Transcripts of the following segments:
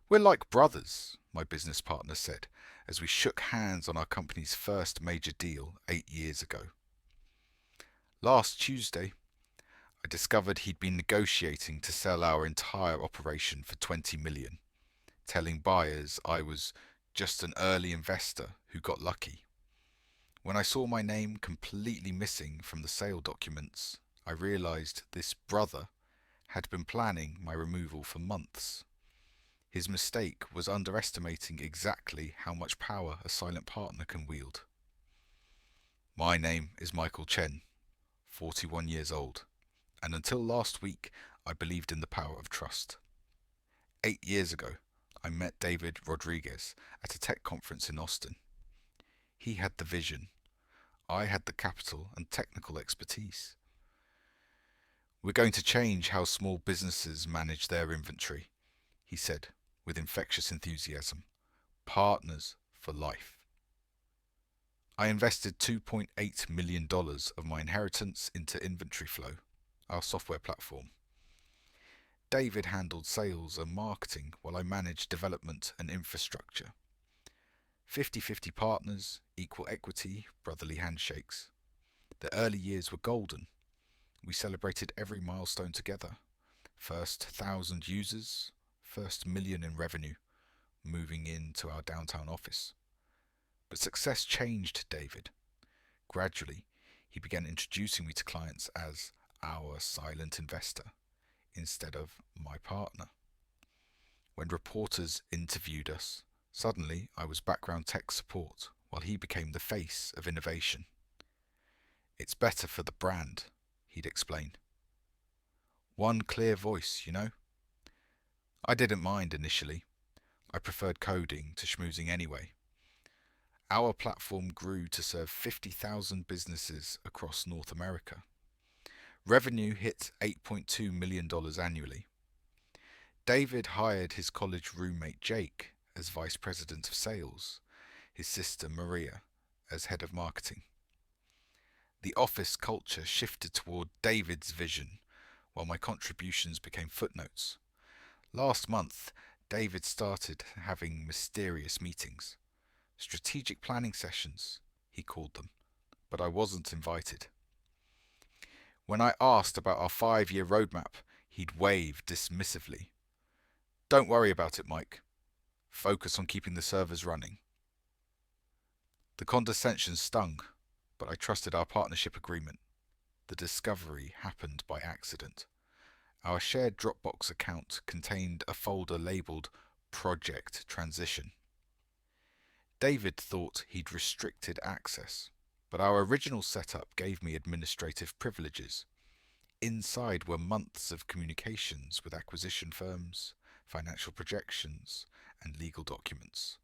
We're like brothers, my business partner said, as we shook hands on our company's first major deal 8 years ago. Last Tuesday, I discovered he'd been negotiating to sell our entire operation for 20 million, telling buyers I was just an early investor who got lucky. When I saw my name completely missing from the sale documents, I realized this brother had been planning my removal for months. His mistake was underestimating exactly how much power a silent partner can wield. My name is Michael Chen, 41 years old, and until last week I believed in the power of trust. 8 years ago, I met David Rodriguez at a tech conference in Austin. He had the vision. I had the capital and technical expertise. We're going to change how small businesses manage their inventory, he said with infectious enthusiasm. Partners for life. I invested $2.8 million of my inheritance into Inventory Flow, our software platform. David handled sales and marketing while I managed development and infrastructure. 50-50 partners, equal equity, brotherly handshakes. The early years were golden. We celebrated every milestone together. First 1,000 users, first million in revenue, moving into our downtown office. But success changed David. Gradually, he began introducing me to clients as our silent investor instead of my partner. When reporters interviewed us, suddenly I was background tech support while he became the face of innovation. It's better for the brand, he'd explain. One clear voice, you know? I didn't mind initially. I preferred coding to schmoozing anyway. Our platform grew to serve 50,000 businesses across North America. Revenue hit $8.2 million annually. David hired his college roommate Jake as vice president of sales, his sister Maria as head of marketing. The office culture shifted toward David's vision, while my contributions became footnotes. Last month, David started having mysterious meetings. Strategic planning sessions, he called them, but I wasn't invited. When I asked about our 5-year roadmap, he'd wave dismissively. Don't worry about it, Mike. Focus on keeping the servers running. The condescension stung, but I trusted our partnership agreement. The discovery happened by accident. Our shared Dropbox account contained a folder labeled Project Transition. David thought he'd restricted access, but our original setup gave me administrative privileges. Inside were months of communications with acquisition firms, financial projections, and legal documents,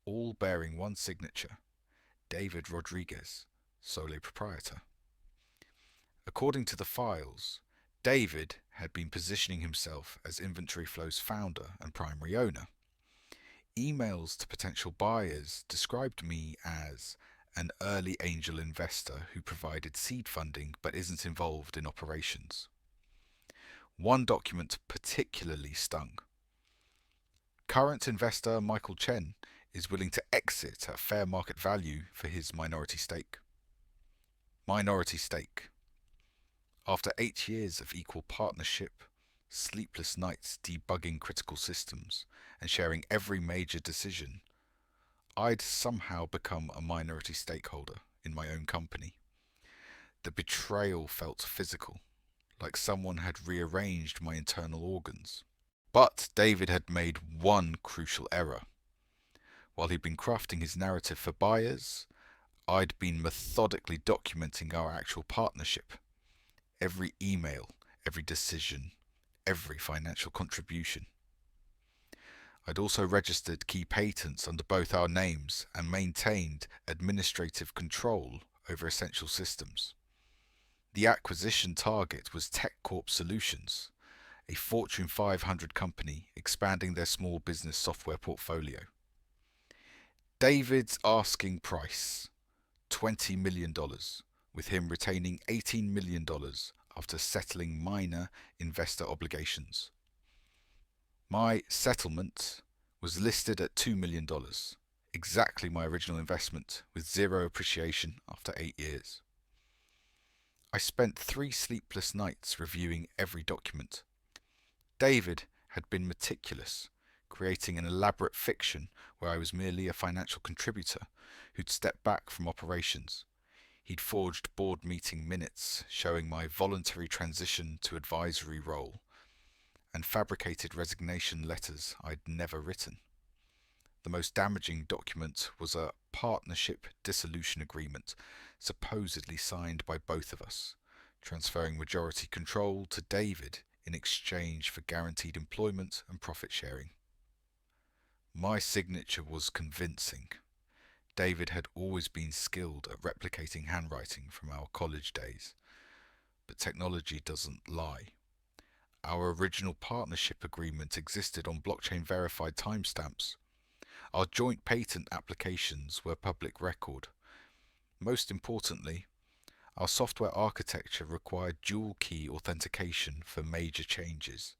all bearing one signature, David Rodriguez, sole proprietor. According to the files, David had been positioning himself as Inventory Flow's founder and primary owner. Emails to potential buyers described me as an early angel investor who provided seed funding but isn't involved in operations. One document particularly stung. Current investor Michael Chen is willing to exit at fair market value for his minority stake. Minority stake. After 8 years of equal partnership, sleepless nights debugging critical systems, and sharing every major decision, I'd somehow become a minority stakeholder in my own company. The betrayal felt physical, like someone had rearranged my internal organs. But David had made one crucial error. While he'd been crafting his narrative for buyers, I'd been methodically documenting our actual partnership. Every email, every decision, every financial contribution. I'd also registered key patents under both our names and maintained administrative control over essential systems. The acquisition target was TechCorp Solutions, a Fortune 500 company expanding their small business software portfolio. David's asking price, $20 million, with him retaining $18 million after settling minor investor obligations. My settlement was listed at $2 million, exactly my original investment, with zero appreciation after 8 years. I spent 3 sleepless nights reviewing every document. David had been meticulous, creating an elaborate fiction where I was merely a financial contributor who'd stepped back from operations. He'd forged board meeting minutes showing my voluntary transition to advisory role and fabricated resignation letters I'd never written. The most damaging document was a partnership dissolution agreement, supposedly signed by both of us, transferring majority control to David in exchange for guaranteed employment and profit sharing. My signature was convincing. David had always been skilled at replicating handwriting from our college days, but technology doesn't lie. Our original partnership agreement existed on blockchain verified timestamps. Our joint patent applications were public record. Most importantly, our software architecture required dual key authentication for major changes,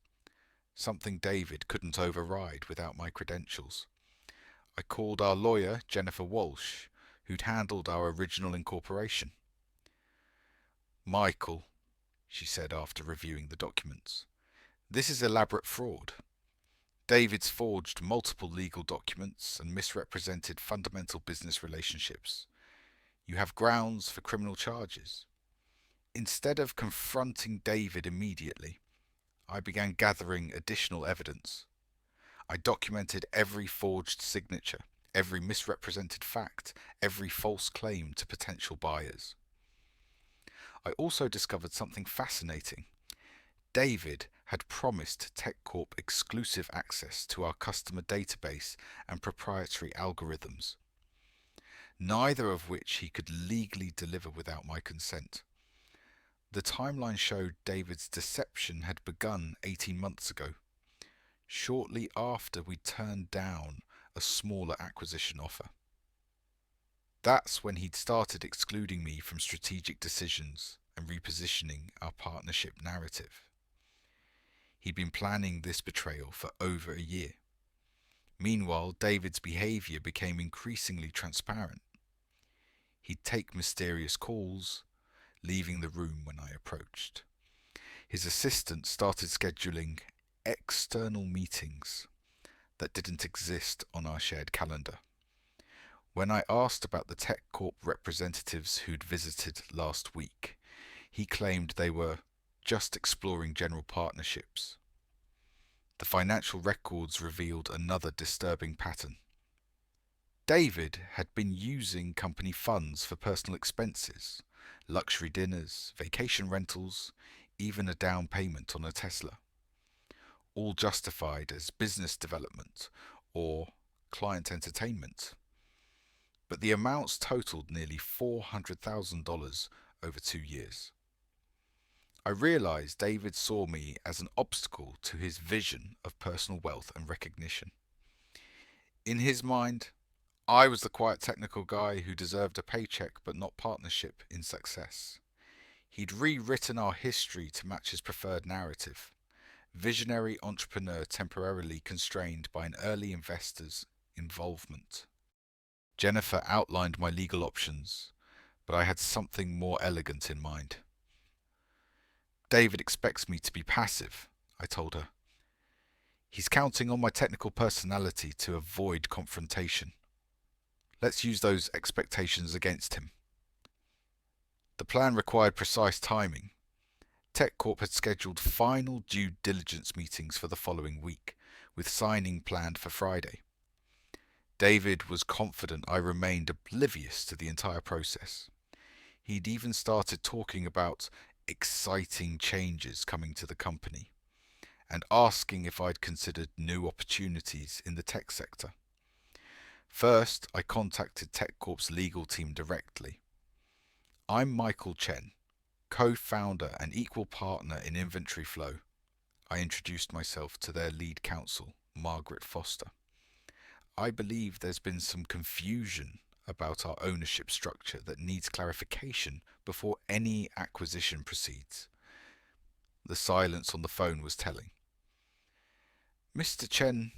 something David couldn't override without my credentials. I called our lawyer, Jennifer Walsh, who'd handled our original incorporation. "Michael," she said after reviewing the documents, "this is elaborate fraud. David's forged multiple legal documents and misrepresented fundamental business relationships. You have grounds for criminal charges." Instead of confronting David immediately, I began gathering additional evidence. I documented every forged signature, every misrepresented fact, every false claim to potential buyers. I also discovered something fascinating. David had promised TechCorp exclusive access to our customer database and proprietary algorithms, neither of which he could legally deliver without my consent. The timeline showed David's deception had begun 18 months ago, shortly after we turned down a smaller acquisition offer. That's when he'd started excluding me from strategic decisions and repositioning our partnership narrative. He'd been planning this betrayal for over a year. Meanwhile, David's behavior became increasingly transparent. He'd take mysterious calls, leaving the room when I approached. His assistant started scheduling external meetings that didn't exist on our shared calendar. When I asked about the TechCorp representatives who'd visited last week, he claimed they were just exploring general partnerships. The financial records revealed another disturbing pattern. David had been using company funds for personal expenses, luxury dinners, vacation rentals, even a down payment on a Tesla, all justified as business development or client entertainment. But the amounts totaled nearly $400,000 over 2 years. I realized David saw me as an obstacle to his vision of personal wealth and recognition. In his mind, I was the quiet technical guy who deserved a paycheck but not partnership in success. He'd rewritten our history to match his preferred narrative. Visionary entrepreneur temporarily constrained by an early investor's involvement. Jennifer outlined my legal options, but I had something more elegant in mind. "David expects me to be passive," I told her. "He's counting on my technical personality to avoid confrontation. Let's use those expectations against him." The plan required precise timing. TechCorp had scheduled final due diligence meetings for the following week, with signing planned for Friday. David was confident I remained oblivious to the entire process. He'd even started talking about exciting changes coming to the company and asking if I'd considered new opportunities in the tech sector. First, I contacted TechCorp's legal team directly. "I'm Michael Chen, co-founder and equal partner in Inventory Flow." I introduced myself to their lead counsel, Margaret Foster. "I believe there's been some confusion about our ownership structure that needs clarification before any acquisition proceeds." The silence on the phone was telling. Mr. Chen,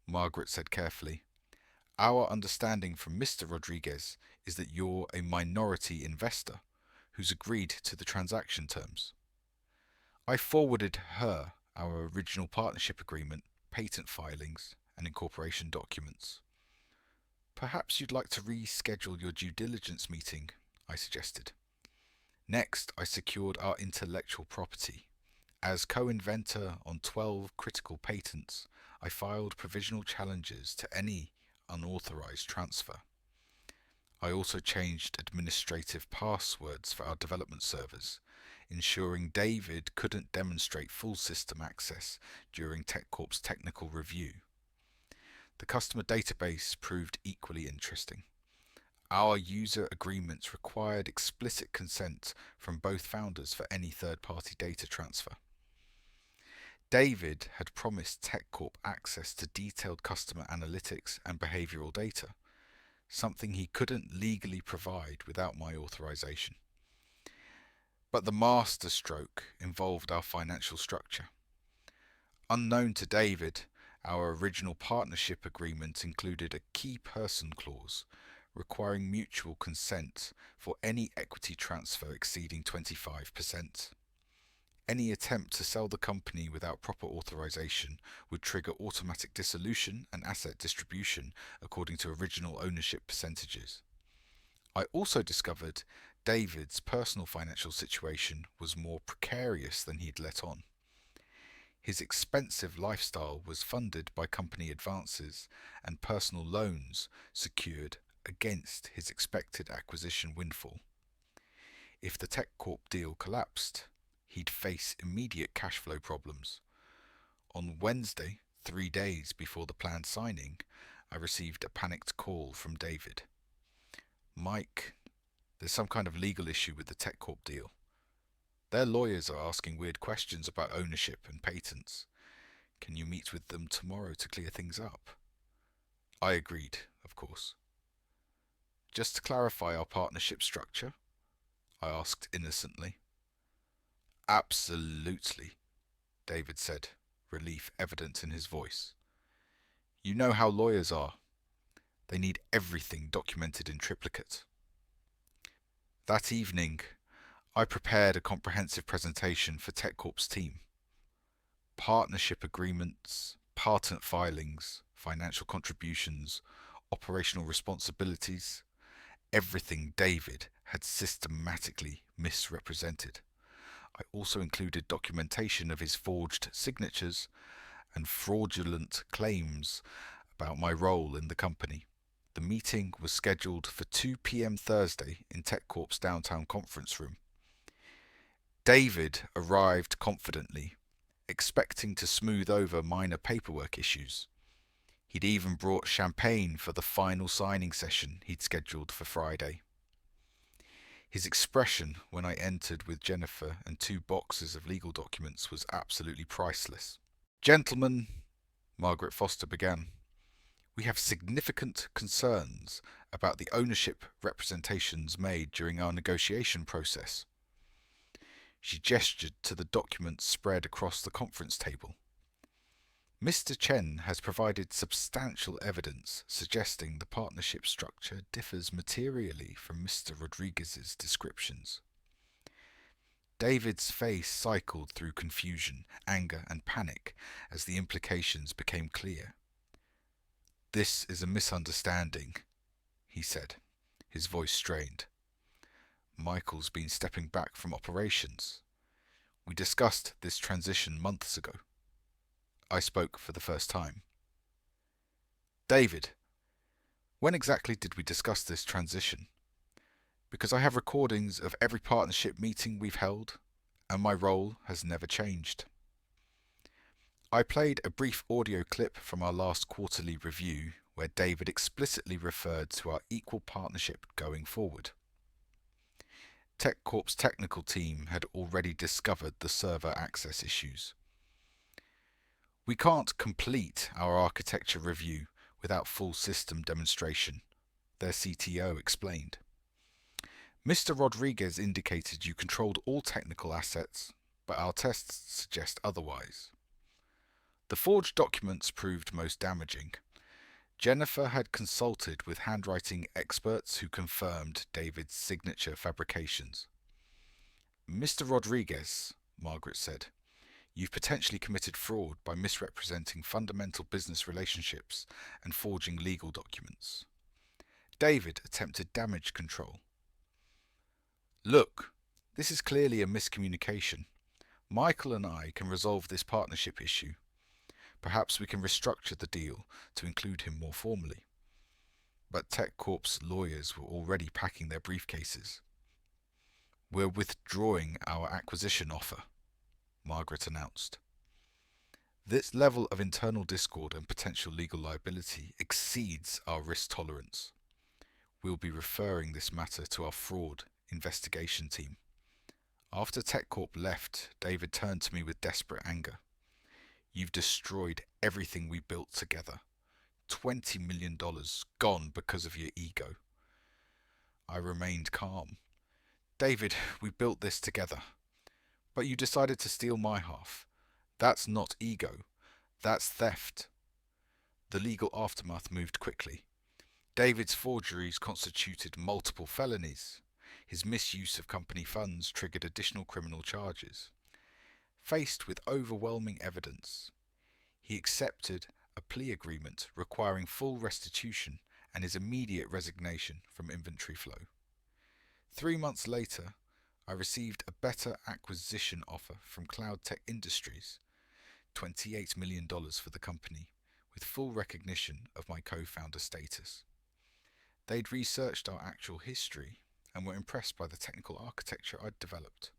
Margaret said carefully, our understanding from Mr. Rodriguez is that you're a minority investor who's agreed to the transaction terms. I forwarded her our original partnership agreement, patent filings, and incorporation documents. Perhaps you'd like to reschedule your due diligence meeting, I suggested. Next, I secured our intellectual property. As co-inventor on 12 critical patents, I filed provisional challenges to any unauthorized transfer. I also changed administrative passwords for our development servers, ensuring David couldn't demonstrate full system access during TechCorp's technical review. The customer database proved equally interesting. Our user agreements required explicit consent from both founders for any third-party data transfer. David had promised TechCorp access to detailed customer analytics and behavioral data, something he couldn't legally provide without my authorization. But the masterstroke involved our financial structure. Unknown to David, our original partnership agreement included a key person clause requiring mutual consent for any equity transfer exceeding 25%. Any attempt to sell the company without proper authorization would trigger automatic dissolution and asset distribution according to original ownership percentages. I also discovered David's personal financial situation was more precarious than he'd let on. His expensive lifestyle was funded by company advances and personal loans secured against his expected acquisition windfall. If the TechCorp deal collapsed, he'd face immediate cash flow problems. On Wednesday, 3 days before the planned signing, I received a panicked call from David. Mike, there's some kind of legal issue with the TechCorp deal. Their lawyers are asking weird questions about ownership and patents. Can you meet with them tomorrow to clear things up? I agreed, of course. Just to clarify our partnership structure? I asked innocently. Absolutely, David said, relief evident in his voice. You know how lawyers are. They need everything documented in triplicate. That evening, I prepared a comprehensive presentation for TechCorp's team. Partnership agreements, patent filings, financial contributions, operational responsibilities, everything David had systematically misrepresented. I also included documentation of his forged signatures and fraudulent claims about my role in the company. The meeting was scheduled for 2 p.m. Thursday in TechCorp's downtown conference room. David arrived confidently, expecting to smooth over minor paperwork issues. He'd even brought champagne for the final signing session he'd scheduled for Friday. His expression when I entered with Jennifer and 2 boxes of legal documents was absolutely priceless. Gentlemen, Margaret Foster began, we have significant concerns about the ownership representations made during our negotiation process. She gestured to the documents spread across the conference table. Mr. Chen has provided substantial evidence suggesting the partnership structure differs materially from Mr. Rodriguez's descriptions. David's face cycled through confusion, anger, and panic as the implications became clear. This is a misunderstanding, he said, his voice strained. Michael's been stepping back from operations. We discussed this transition months ago. I spoke for the first time. David, when exactly did we discuss this transition? Because I have recordings of every partnership meeting we've held, and my role has never changed. I played a brief audio clip from our last quarterly review where David explicitly referred to our equal partnership going forward. TechCorp's technical team had already discovered the server access issues. We can't complete our architecture review without full system demonstration, their CTO explained. Mr. Rodriguez indicated you controlled all technical assets, but our tests suggest otherwise. The forged documents proved most damaging. Jennifer had consulted with handwriting experts who confirmed David's signature fabrications. "Mr. Rodriguez," Margaret said, "you've potentially committed fraud by misrepresenting fundamental business relationships and forging legal documents." David attempted damage control. "Look, this is clearly a miscommunication. Michael and I can resolve this partnership issue. Perhaps we can restructure the deal to include him more formally." But TechCorp's lawyers were already packing their briefcases. "We're withdrawing our acquisition offer," Margaret announced. "This level of internal discord and potential legal liability exceeds our risk tolerance. We'll be referring this matter to our fraud investigation team." After TechCorp left, David turned to me with desperate anger. "You've destroyed everything we built together. $20 million gone because of your ego." I remained calm. "David, we built this together. But you decided to steal my half. That's not ego. That's theft." The legal aftermath moved quickly. David's forgeries constituted multiple felonies. His misuse of company funds triggered additional criminal charges. Faced with overwhelming evidence, he accepted a plea agreement requiring full restitution and his immediate resignation from inventory flow. 3 months later, I received a better acquisition offer from Cloud Tech Industries, $28 million for the company, with full recognition of my co-founder status. They'd researched our actual history and were impressed by the technical architecture I'd developed.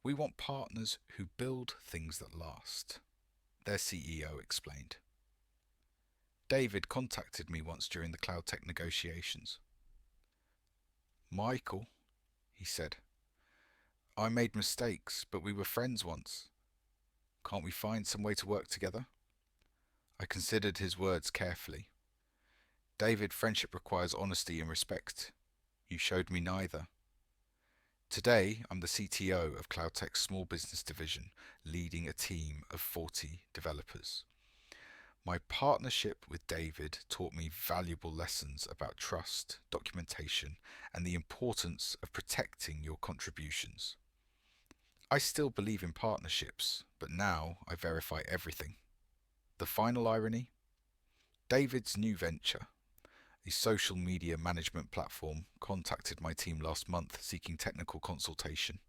"We want partners who build things that last," their CEO explained. David contacted me once during the Cloud Tech negotiations. "Michael," he said, "I made mistakes, but we were friends once. Can't we find some way to work together?" I considered his words carefully. "David, friendship requires honesty and respect. You showed me neither." Today, I'm the CTO of Cloud Tech's small business division, leading a team of 40 developers. My partnership with David taught me valuable lessons about trust, documentation, and the importance of protecting your contributions. I still believe in partnerships, but now I verify everything. The final irony? David's new venture, a social media management platform, contacted my team last month seeking technical consultation.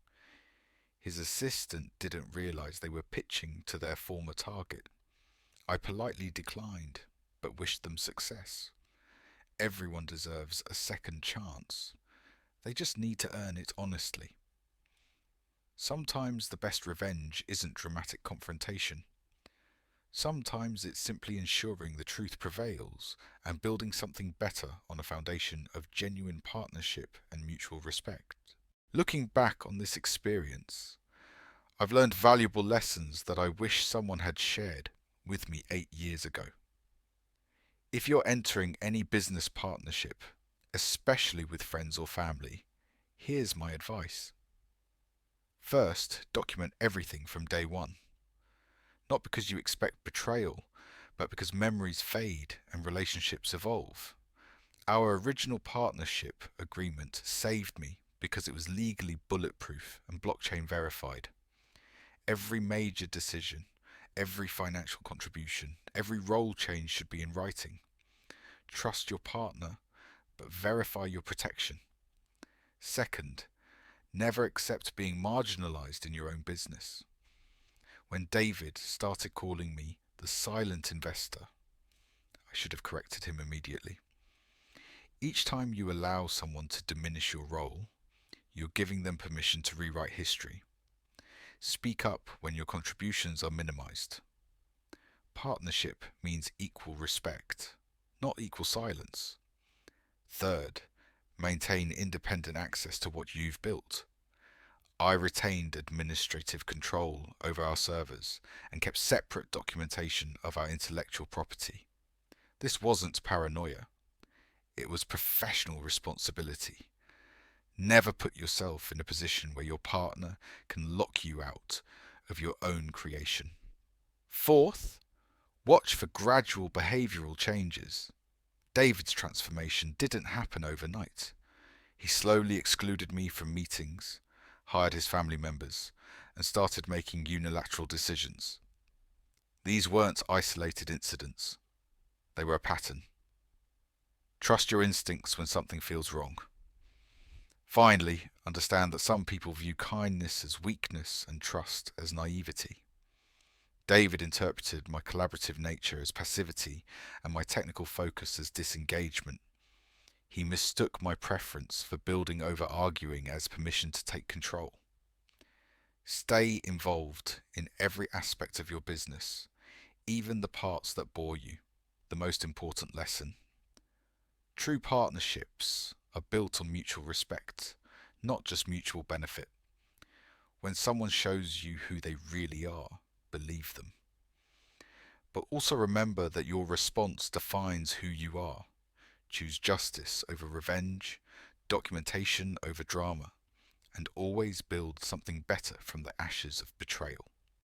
His assistant didn't realize they were pitching to their former target. I politely declined, but wished them success. Everyone deserves a second chance. They just need to earn it honestly. Sometimes the best revenge isn't dramatic confrontation. Sometimes it's simply ensuring the truth prevails and building something better on a foundation of genuine partnership and mutual respect. Looking back on this experience, I've learned valuable lessons that I wish someone had shared with me 8 years ago. If you're entering any business partnership, especially with friends or family, here's my advice. First, document everything from day one. Not because you expect betrayal, but because memories fade and relationships evolve. Our original partnership agreement saved me because it was legally bulletproof and blockchain verified. Every major decision, every financial contribution, every role change should be in writing. Trust your partner, but verify your protection. Second, never accept being marginalized in your own business. When David started calling me the silent investor, I should have corrected him immediately. Each time you allow someone to diminish your role, you're giving them permission to rewrite history. Speak up when your contributions are minimized. Partnership means equal respect, not equal silence. Third, maintain independent access to what you've built. I retained administrative control over our servers and kept separate documentation of our intellectual property. This wasn't paranoia. It was professional responsibility. Never put yourself in a position where your partner can lock you out of your own creation. Fourth, watch for gradual behavioural changes. David's transformation didn't happen overnight. He slowly excluded me from meetings, hired his family members, and started making unilateral decisions. These weren't isolated incidents. They were a pattern. Trust your instincts when something feels wrong. Finally, understand that some people view kindness as weakness and trust as naivety. David interpreted my collaborative nature as passivity and my technical focus as disengagement. He mistook my preference for building over arguing as permission to take control. Stay involved in every aspect of your business, even the parts that bore you. The most important lesson. True partnerships are built on mutual respect, not just mutual benefit. When someone shows you who they really are, believe them. But also remember that your response defines who you are. Choose justice over revenge, documentation over drama, and always build something better from the ashes of betrayal.